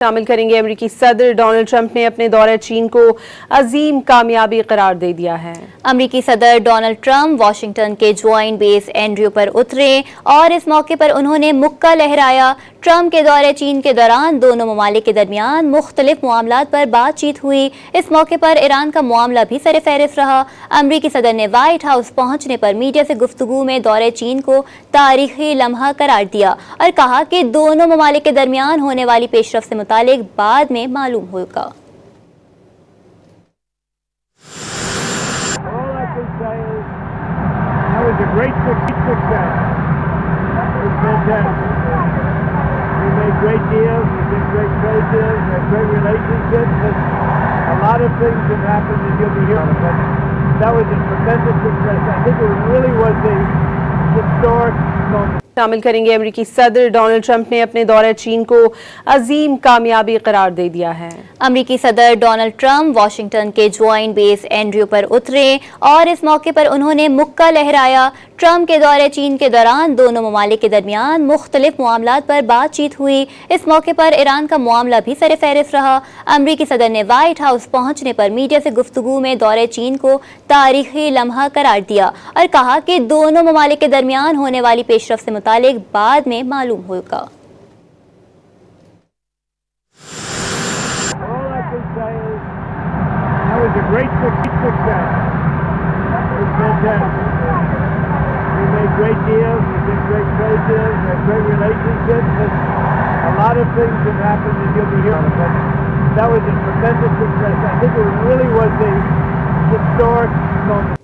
शामिल करेंगे। अमेरिकी सदर डोनाल्ड ट्रंप ने अपने दौरे चीन को अजीम कामयाबी करार दे दिया है। अमेरिकी सदर डोनाल्ड ट्रंप वाशिंगटन के ज्वाइंट बेस एंड्रयू पर उतरे और इस मौके पर उन्होंने मुक्का लहराया। ट्रंप के दौरे चीन के दौरान दोनों ममालिक के दरमियान मुख्तलिफ मामलात पर बातचीत हुई। इस मौके पर ईरान का मामला भी सरफहरिस्त रहा। अमेरिकी सदर ने व्हाइट हाउस पहुंचने पर मीडिया से गुफ्तगू में दौरे चीन को तारीखी लम्हा करार दिया और कहा कि दोनों ममालिक के दरमियान होने वाली पेशरफ से मुतालिक बाद में मालूम होगा। Great deals, we did great trade deals, we had great relationships, and a lot of things have happened that you'll be hearing. But that was a tremendous success. I think it really was a historic moment. शामिल करेंगे। अमेरिकी सदर Donald Trump ने अपने दौरे चीन को अजीम कामयाबी करार दे दिया है। अमेरिकी सदर डोनाल्ड ट्रंप वाशिंगटन के ज्वाइंट बेस एंड्रयू पर उतरे और इस मौके पर उन्होंने मुक्का लहराया। ट्रंप के दौरे चीन के दौरान दोनों ममालिक के दरमियान मुख्तलिफ मामलात पर बातचीत हुई। इस मौके पर ईरान का मामला भी सरफहरिस्त रहा। अमेरिकी सदर ने व्हाइट हाउस पहुंचने पर मीडिया से गुफ्तगू में दौरे चीन को तारीखी लम्हा करार दिया और कहा कि दोनों ममालिक के दरमियान होने वाली पेशरफ से मुतालिक बाद में मालूम होगा। Great deals, we did great trade deals, we had great relationships, and a lot of things have happened that you'll be hearing. But that was a tremendous success. I think it really was a historic moment.